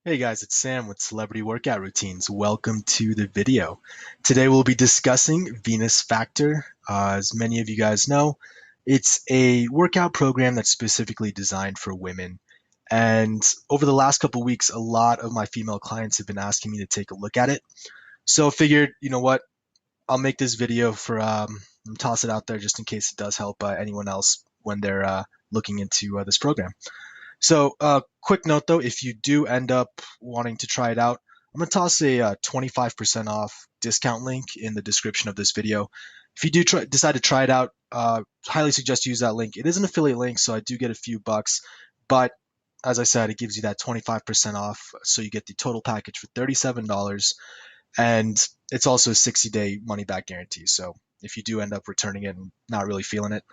Hey guys, it's Sam with Celebrity Workout Routines. Welcome to the video. Today we'll be discussing Venus Factor. As many of you guys know, it's a workout program that's specifically designed for women. And over the last couple weeks, a lot of my female clients have been asking me to take a look at it. So I figured, you know what, I'll make this video for and toss it out there just in case it does help anyone else when they're looking into this program. So, quick note though, if you do end up wanting to try it out, I'm going to toss a 25% off discount link in the description of this video. If you do decide to try it out, highly suggest you use that link. It is an affiliate link, so I do get a few bucks, but as I said, it gives you that 25% off, so you get the total package for $37, and it's also a 60-day money back guarantee. So if you do end up returning it and not really feeling it,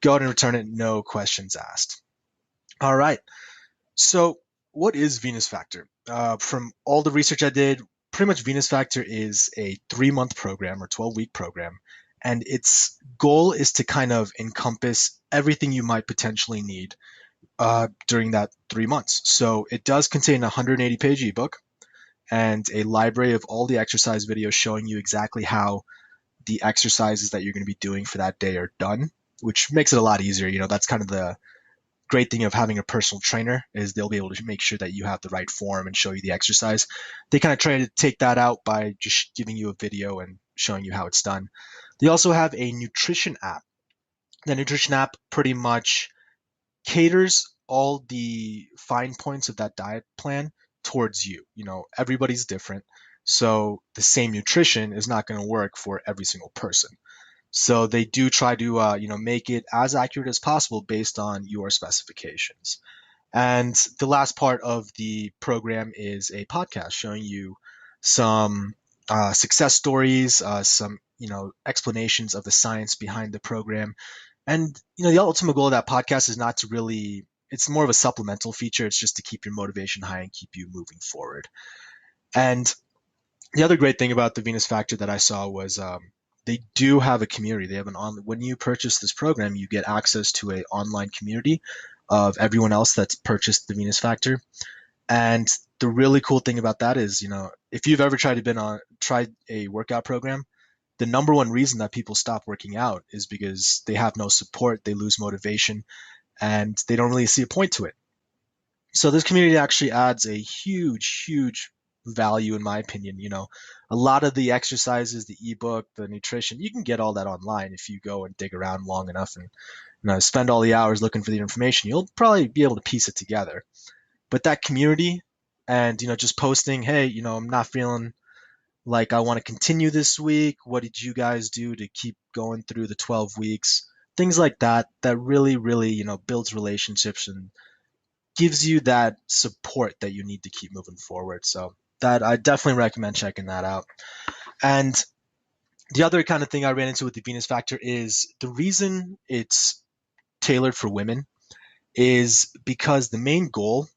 go ahead and return it, no questions asked. All right. So, what is Venus Factor? From all the research I did, pretty much Venus Factor is a 3 month program or 12-week program. And its goal is to kind of encompass everything you might potentially need during that 3 months. So, it does contain a 180-page ebook and a library of all the exercise videos showing you exactly how the exercises that you're going to be doing for that day are done, which makes it a lot easier. That's kind of the great thing of having a personal trainer is they'll be able to make sure that you have the right form and show you the exercise. They kind of try to take that out by just giving you a video and showing you how it's done. They also have a nutrition app. The nutrition app pretty much caters all the fine points of that diet plan towards you. Everybody's different. So the same nutrition is not going to work for every single person. So they do try to make it as accurate as possible based on your specifications. And the last part of the program is a podcast showing you some success stories, some explanations of the science behind the program. And the ultimate goal of that podcast is not to really. It's more of a supplemental feature. It's just to keep your motivation high and keep you moving forward. And the other great thing about the Venus Factor that I saw was they do have a community. They have an on when you purchase this program, you get access to a online community of everyone else that's purchased the Venus Factor. And the really cool thing about that is, if you've ever tried a workout program, the number one reason that people stop working out is because they have no support, they lose motivation, and they don't really see a point to it. So this community actually adds a huge, huge value in my opinion. A lot of the exercises, the ebook, the nutrition, you can get all that online if you go and dig around long enough and spend all the hours looking for the information. You'll probably be able to piece it together. But that community and just posting, hey, I'm not feeling like I want to continue this week. What did you guys do to keep going through the 12 weeks? Things like that that really, really, builds relationships and gives you that support that you need to keep moving forward. So that I definitely recommend checking that out. And the other kind of thing I ran into with the Venus Factor is the reason it's tailored for women is because the main goal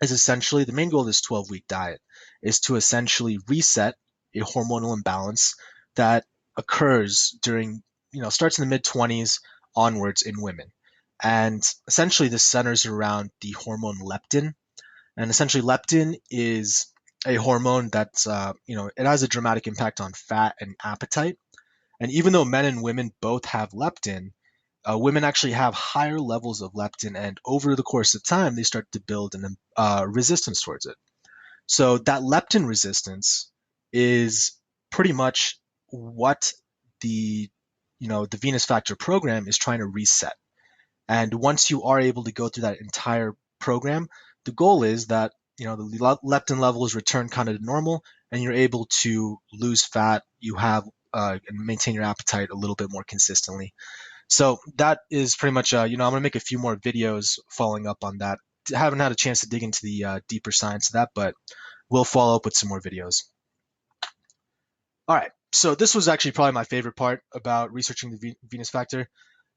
of this 12-week diet is to essentially reset a hormonal imbalance that occurs during, starts in the mid 20s onwards in women. And essentially, this centers around the hormone leptin. And essentially, leptin is a hormone that's, it has a dramatic impact on fat and appetite. And even though men and women both have leptin, women actually have higher levels of leptin, and over the course of time, they start to build an resistance towards it. So that leptin resistance is pretty much what the the Venus Factor program is trying to reset. And once you are able to go through that entire program, the goal is that the leptin levels return kind of to normal, and you're able to lose fat. You have and maintain your appetite a little bit more consistently. So that is pretty much, I'm going to make a few more videos following up on that. I haven't had a chance to dig into the deeper science of that, but we'll follow up with some more videos. All right. So this was actually probably my favorite part about researching the Venus Factor.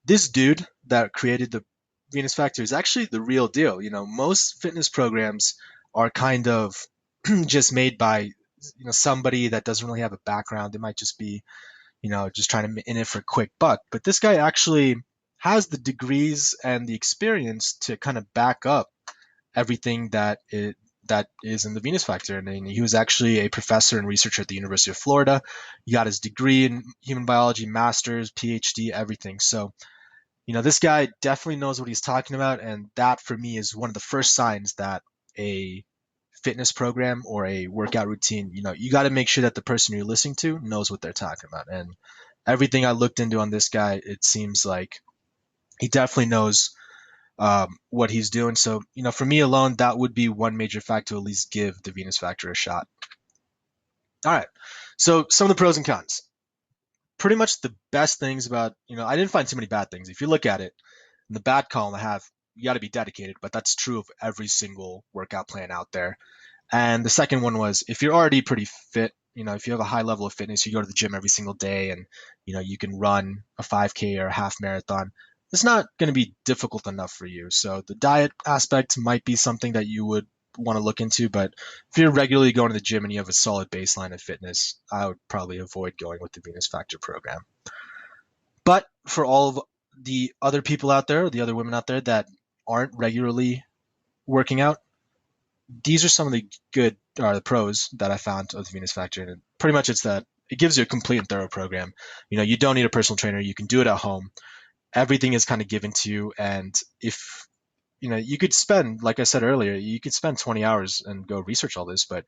This dude that created the Venus Factor is actually the real deal. Most fitness programs are kind of just made by somebody that doesn't really have a background. They might just be just trying to in it for a quick buck. But this guy actually has the degrees and the experience to kind of back up everything that is in the Venus Factor. And he was actually a professor and researcher at the University of Florida. He got his degree in human biology, master's, PhD, everything. So, this guy definitely knows what he's talking about. And that for me is one of the first signs that a fitness program or a workout routine, you got to make sure that the person you're listening to knows what they're talking about. And everything I looked into on this guy, it seems like he definitely knows what he's doing. So, for me alone, that would be one major factor to at least give the Venus Factor a shot. All right. So, some of the pros and cons. Pretty much the best things about, I didn't find too many bad things. If you look at it, in the bad column, I have you got to be dedicated, but that's true of every single workout plan out there. And the second one was if you're already pretty fit, if you have a high level of fitness, you go to the gym every single day and, you can run a 5K or a half marathon, it's not going to be difficult enough for you. So the diet aspect might be something that you would want to look into, but if you're regularly going to the gym and you have a solid baseline of fitness, I would probably avoid going with the Venus Factor program. But for all of the other people out there, the other women out there that aren't regularly working out, these are some of the good the pros that I found of the Venus Factor. And pretty much it's that it gives you a complete and thorough program. You don't need a personal trainer. You can do it at home. Everything is kind of given to you. And if, you could spend, like I said earlier, you could spend 20 hours and go research all this, but,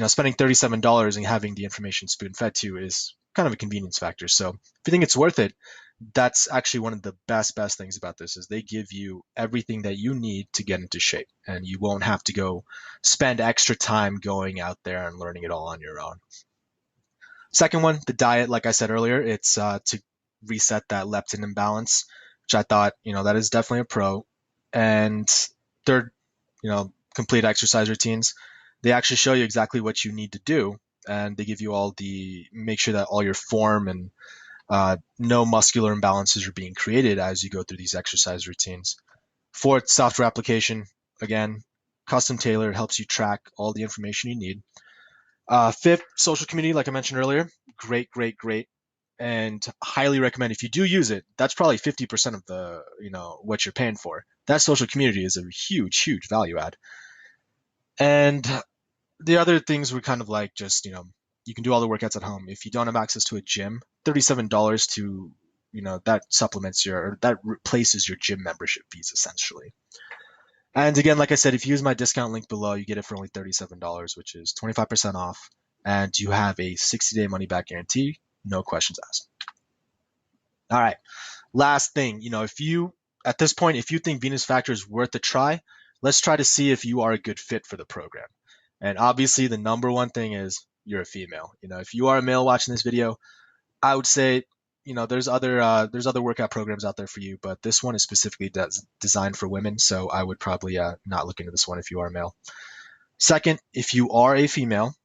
spending $37 and having the information spoon fed to you is kind of a convenience factor. So if you think it's worth it, that's actually one of the best things about this is they give you everything that you need to get into shape, and you won't have to go spend extra time going out there and learning it all on your own. Second one, the diet, like I said earlier, it's to reset that leptin imbalance, which I thought, that is definitely a pro. And third, complete exercise routines. They actually show you exactly what you need to do, and they give you make sure that all your form and no muscular imbalances are being created as you go through these exercise routines. Fourth, software application. Again, custom tailored, helps you track all the information you need. Fifth, social community, like I mentioned earlier. Great. And highly recommend if you do use it, that's probably 50% of the, what you're paying for. That social community is a huge value add. And the other things were kind of like just, you can do all the workouts at home. If you don't have access to a gym, $37 to, that supplements that replaces your gym membership fees essentially. And again, like I said, if you use my discount link below, you get it for only $37, which is 25% off. And you have a 60-day money back guarantee, no questions asked. All right. Last thing, at this point, if you think Venus Factor is worth a try, let's try to see if you are a good fit for the program. And obviously the number one thing is you're a female. If you are a male watching this video, I would say, there's other workout programs out there for you, but this one is specifically designed for women. So I would probably not look into this one if you are a male. Second, if you are a female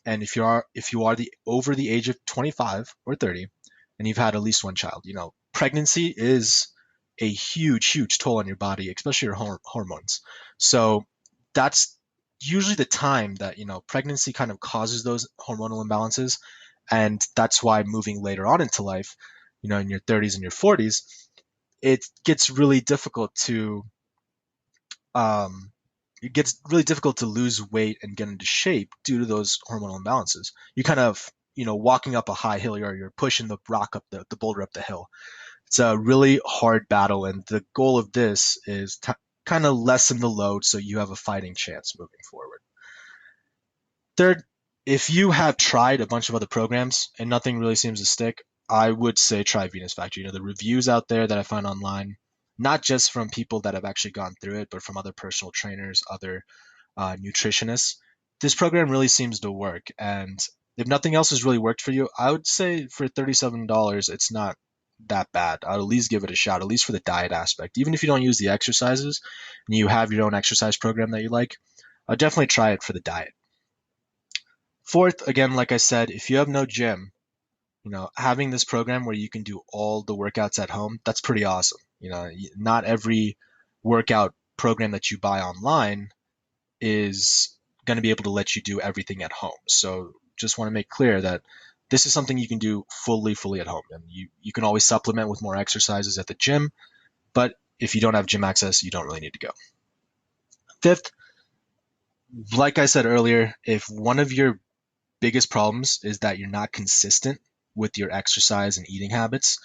and if you are over the age of 25 or 30 and you've had at least one child, pregnancy is a huge toll on your body, especially your hormones. So that's usually the time that, pregnancy kind of causes those hormonal imbalances. And that's why moving later on into life, in your 30s and your 40s, it gets really difficult to lose weight and get into shape due to those hormonal imbalances. You kind of, walking up a high hill, or you're pushing the rock up the boulder up the hill. It's a really hard battle, and the goal of this is to kind of lessen the load so you have a fighting chance moving forward. Third, if you have tried a bunch of other programs and nothing really seems to stick, I would say try Venus Factor. The reviews out there that I find online, not just from people that have actually gone through it, but from other personal trainers, other nutritionists, this program really seems to work. And if nothing else has really worked for you, I would say for $37, it's not that bad. I'd at least give it a shot, at least for the diet aspect. Even if you don't use the exercises and you have your own exercise program that you like, I'd definitely try it for the diet. Fourth, again, like I said, if you have no gym, having this program where you can do all the workouts at home, that's pretty awesome. Not every workout program that you buy online is going to be able to let you do everything at home. So just want to make clear that this is something you can do fully at home. And you can always supplement with more exercises at the gym, but if you don't have gym access, you don't really need to go. Fifth, Like I said earlier, if one of your biggest problems is that you're not consistent with your exercise and eating habits,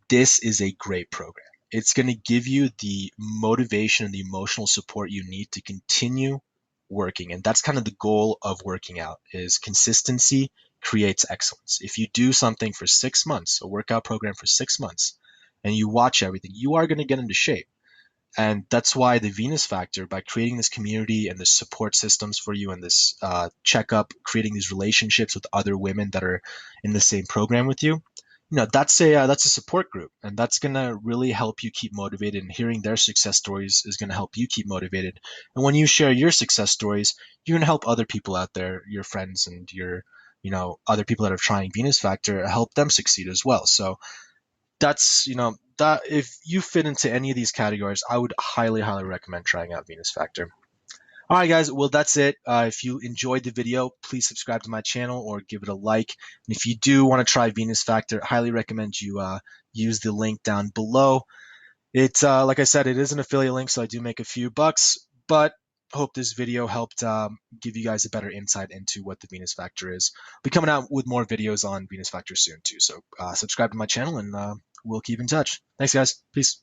this is a great program. It's going to give you the motivation and the emotional support you need to continue working. And that's kind of the goal of working out is consistency creates excellence. If you do something for 6 months, a workout program for 6 months, and you watch everything, you are going to get into shape. And that's why the Venus Factor, by creating this community and this support systems for you and this checkup, creating these relationships with other women that are in the same program with you, that's a support group, and that's gonna really help you keep motivated. And hearing their success stories is gonna help you keep motivated. And when you share your success stories, you're gonna help other people out there, your friends and your other people that are trying Venus Factor, help them succeed as well. So that's that if you fit into any of these categories, I would highly, highly recommend trying out Venus Factor. All right, guys. Well, that's it. If you enjoyed the video, please subscribe to my channel or give it a like. And if you do want to try Venus Factor, highly recommend you use the link down below. It's like I said, it is an affiliate link, so I do make a few bucks. But hope this video helped give you guys a better insight into what the Venus Factor is. I'll be coming out with more videos on Venus Factor soon too. So subscribe to my channel, and we'll keep in touch. Thanks, guys. Peace.